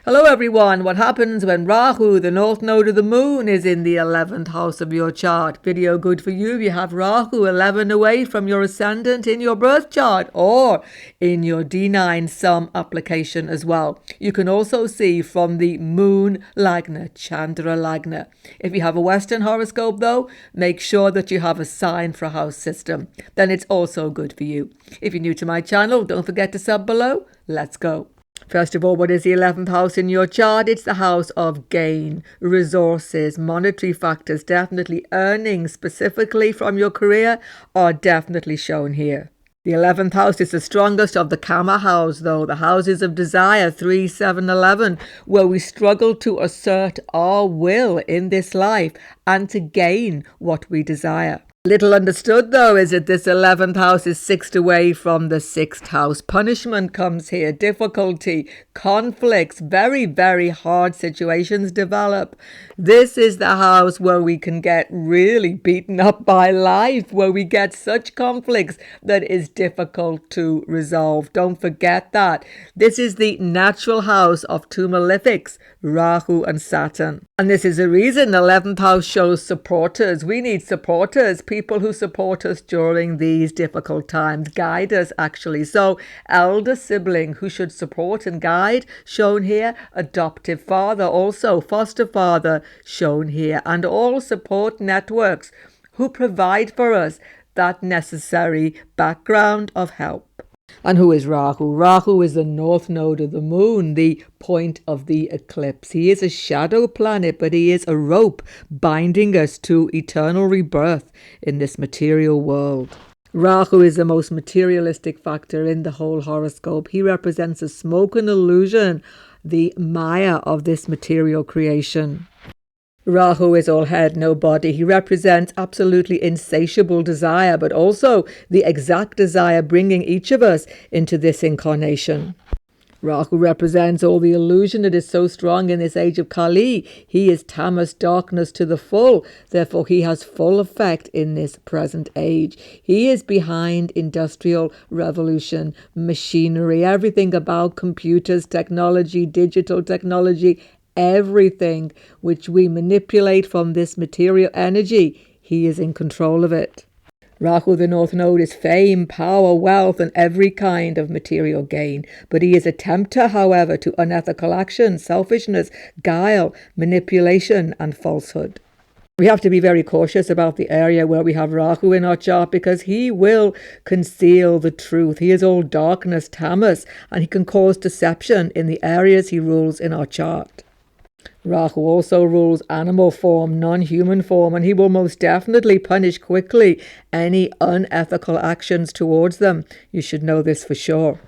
Hello everyone, what happens when Rahu, the north node of the moon, is in the 11th house of your chart? Video good for you if you have Rahu 11 away from your ascendant in your birth chart or in your D9 sum application as well. You can also see from the moon lagna, Chandra lagna. If you have a Western horoscope though, make sure that you have a sign for a house system. Then it's also good for you. If you're new to my channel, don't forget to sub below. Let's go. First of all, what is the 11th house in your chart? It's the house of gain, resources, monetary factors. Definitely earnings specifically from your career are definitely shown here. The 11th house is the strongest of the Kama house, though, the houses of desire, 3, 7, 11, where we struggle to assert our will in this life and to gain what we desire. Little understood, though, is that this 11th house is 6th away from the 6th house. Punishment comes here, difficulty, conflicts, very, very hard situations develop. This is the house where we can get really beaten up by life, where we get such conflicts that is difficult to resolve. Don't forget that. This is the natural house of two malefics, Rahu and Saturn. And this is the reason the 11th house shows supporters. We need supporters, people who support us during these difficult times, guide us actually. So elder sibling who should support and guide, shown here. Adoptive father also, foster father, shown here. And all support networks who provide for us that necessary background of help. And who is Rahu? Rahu is the north node of the moon, the point of the eclipse. He is a shadow planet, but he is a rope binding us to eternal rebirth in this material world. Rahu is the most materialistic factor in the whole horoscope. He represents a smoke and illusion, the Maya of this material creation. Rahu is all head, no body. He represents absolutely insatiable desire, but also the exact desire bringing each of us into this incarnation. Rahu represents all the illusion that is so strong in this age of Kali. He is tamas, darkness to the full. Therefore, he has full effect in this present age. He is behind industrial revolution, machinery, everything about computers, technology, digital technology, everything which we manipulate from this material energy. He is in control of it. Rahu, the north node, is fame, power, wealth, and every kind of material gain. But he is a tempter, however, to unethical action, selfishness, guile, manipulation, and falsehood. We have to be very cautious about the area where we have Rahu in our chart because he will conceal the truth. He is all darkness, tamas, and he can cause deception in the areas he rules in our chart. Rahu also rules animal form, non-human form, and he will most definitely punish quickly any unethical actions towards them. You should know this for sure.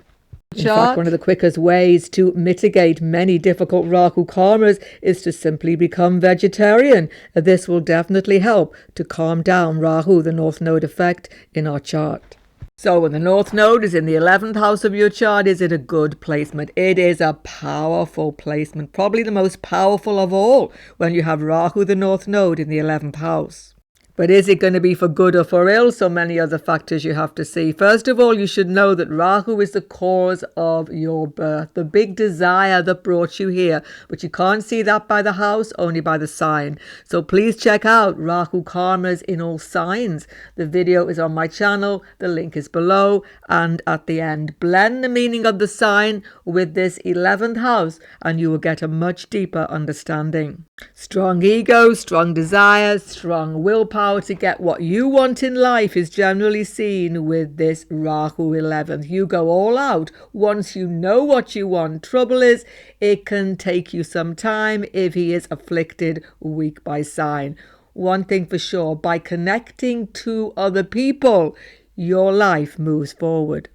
In fact, one of the quickest ways to mitigate many difficult Rahu karmas is to simply become vegetarian. This will definitely help to calm down Rahu, the north node effect in our chart. So when the north node is in the 11th house of your chart, is it a good placement? It is a powerful placement, probably the most powerful of all when you have Rahu, the north node, in the 11th house. But is it going to be for good or for ill? So many other factors you have to see. First of all, you should know that Rahu is the cause of your birth, the big desire that brought you here. But you can't see that by the house, only by the sign. So please check out Rahu karmas in all signs. The video is on my channel. The link is below and at the end. Blend the meaning of the sign with this 11th house and you will get a much deeper understanding. Strong ego, strong desire, strong willpower to get what you want in life is generally seen with this Rahu 11th. You go all out once you know what you want. Trouble is, it can take you some time if he is afflicted weak by sign. One thing for sure, by connecting to other people, your life moves forward.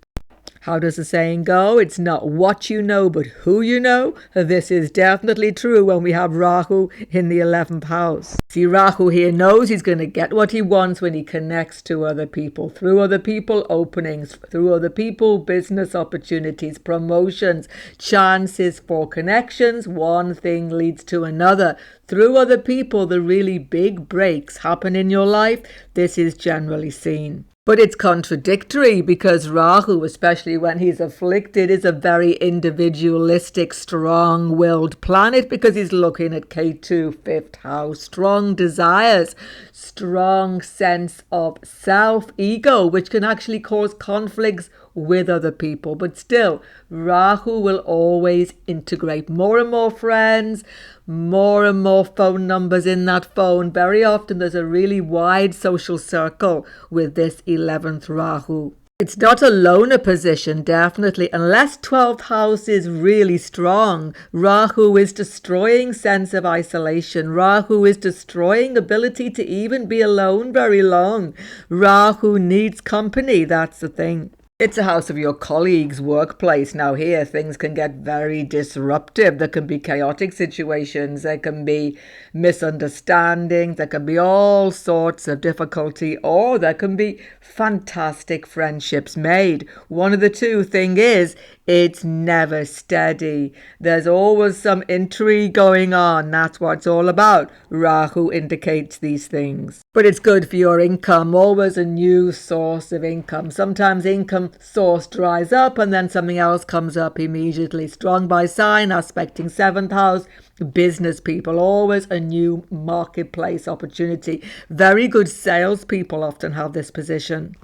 How does the saying go? It's not what you know, but who you know. This is definitely true when we have Rahu in the 11th house. See, Rahu here knows he's going to get what he wants when he connects to other people. Through other people, openings. Through other people, business opportunities, promotions, chances for connections. One thing leads to another. Through other people, the really big breaks happen in your life. This is generally seen. But it's contradictory because Rahu, especially when he's afflicted, is a very individualistic, strong-willed planet because he's looking at K2, 5th house. Strong desires, strong sense of self-ego, which can actually cause conflicts with other people. But still, Rahu will always integrate more and more friends, more and more phone numbers in that phone. Very often there's a really wide social circle with this 11th Rahu. It's not a loner position, definitely, unless 12th house is really strong. Rahu is destroying sense of isolation. Rahu is destroying ability to even be alone very long. Rahu needs company, that's the thing. It's a house of your colleagues' workplace. Now here things can get very disruptive. There can be chaotic situations. There can be misunderstandings. There can be all sorts of difficulty, or there can be fantastic friendships made. One of the two thing is it's never steady. There's always some intrigue going on. That's what it's all about. Rahu indicates these things. But it's good for your income. Always a new source of income. Sometimes income source dries up and then something else comes up immediately. Strong by sign, aspecting 7th house. Business people, always a new marketplace opportunity. Very good salespeople often have this position.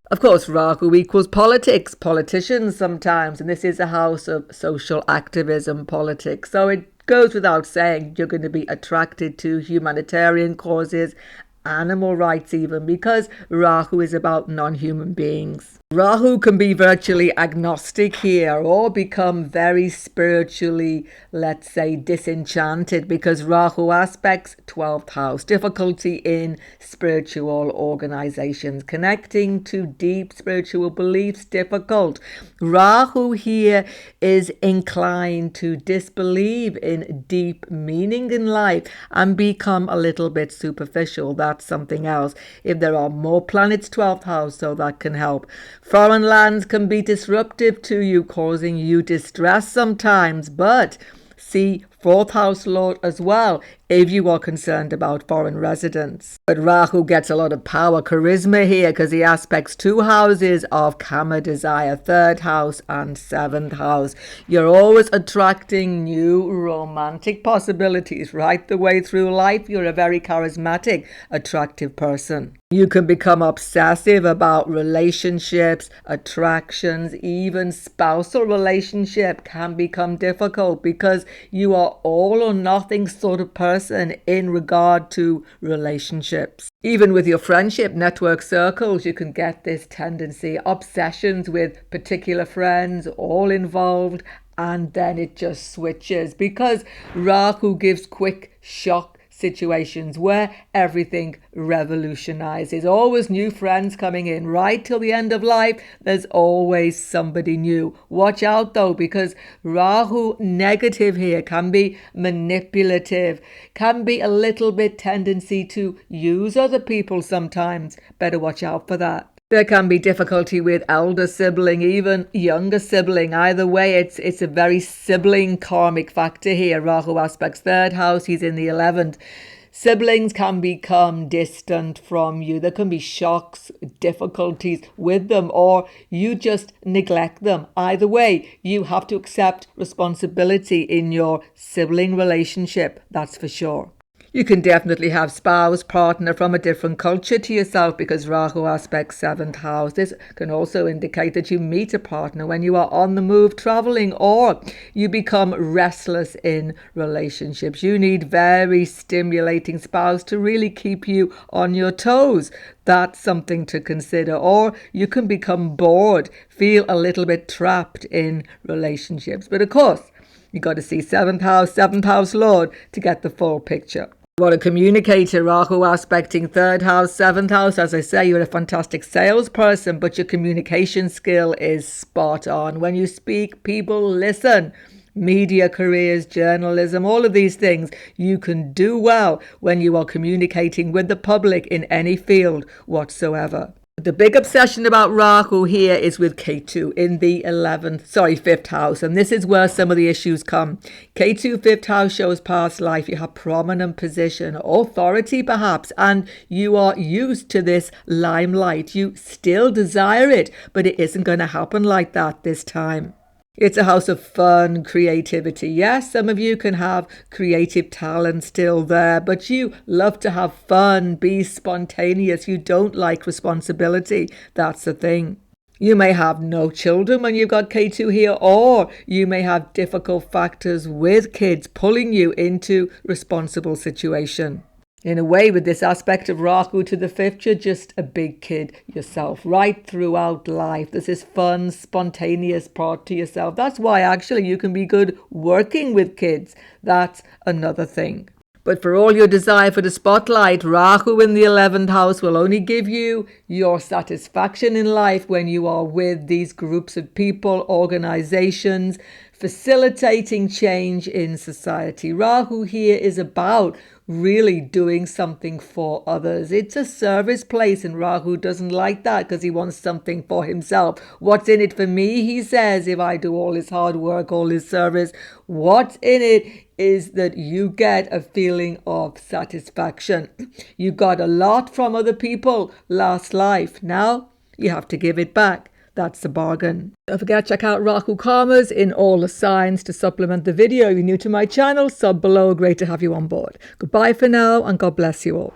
Of course, Rahu equals politics, politicians sometimes, and this is a house of social activism, politics. So it goes without saying you're going to be attracted to humanitarian causes, animal rights even, because Rahu is about non-human beings. Rahu can be virtually agnostic here or become very spiritually, let's say, disenchanted because Rahu aspects 12th house. Difficulty in spiritual organizations. Connecting to deep spiritual beliefs, difficult. Rahu here is inclined to disbelieve in deep meaning in life and become a little bit superficial. That's something else. If there are more planets 12th house, so that can help. Foreign lands can be disruptive to you, causing you distress sometimes, but see 4th house lord as well if you are concerned about foreign residents. But Rahu gets a lot of power, charisma here because he aspects 2 houses of Kama desire, 3rd house and 7th house. You're always attracting new romantic possibilities right the way through life. You're a very charismatic, attractive person. You can become obsessive about relationships, attractions, even spousal relationship can become difficult because you are all or nothing sort of person in regard to relationships. Even with your friendship network circles, you can get this tendency, obsessions with particular friends, all involved, and then it just switches because Rahu gives quick shock situations where everything revolutionizes. Always new friends coming in right till the end of life. There's always somebody new. Watch out though, because Rahu negative here can be manipulative, can be a little bit tendency to use other people sometimes. Better watch out for that. There can be difficulty with elder sibling, even younger sibling. Either way, it's a very sibling karmic factor here. Rahu aspects 3rd house, he's in the 11th. Siblings can become distant from you. There can be shocks, difficulties with them, or you just neglect them. Either way, you have to accept responsibility in your sibling relationship, that's for sure. You can definitely have spouse, partner from a different culture to yourself because Rahu aspects 7th house. This can also indicate that you meet a partner when you are on the move traveling, or you become restless in relationships. You need very stimulating spouse to really keep you on your toes. That's something to consider. Or you can become bored, feel a little bit trapped in relationships. But of course, you got to see 7th house lord to get the full picture. What a communicator, Rahu aspecting 3rd house, 7th house. As I say, you're a fantastic salesperson, but your communication skill is spot on. When you speak, people listen. Media careers, journalism, all of these things you can do well when you are communicating with the public in any field whatsoever. The big obsession about Rahu here is with Ketu in the 5th house. And this is where some of the issues come. Ketu, 5th house, shows past life. You have prominent position, authority perhaps, and you are used to this limelight. You still desire it, but it isn't going to happen like that this time. It's a house of fun, creativity. Yes, some of you can have creative talent still there, but you love to have fun, be spontaneous. You don't like responsibility. That's the thing. You may have no children when you've got K2 here, or you may have difficult factors with kids pulling you into responsible situation. In a way, with this aspect of Rahu to the 5th, you're just a big kid yourself right throughout life. There's this fun, spontaneous part to yourself. That's why actually you can be good working with kids. That's another thing. But for all your desire for the spotlight, Rahu in the 11th house will only give you your satisfaction in life when you are with these groups of people, organizations, facilitating change in society. Rahu here is about really doing something for others. It's a service place, and Rahu doesn't like that because he wants something for himself. What's in it for me, he says, if I do all this hard work, all this service? What's in it is that you get a feeling of satisfaction. You got a lot from other people last life. Now you have to give it back. That's the bargain. Don't forget to check out Rahu Karmas in all the signs to supplement the video. If you're new to my channel, sub below. Great to have you on board. Goodbye for now, and God bless you all.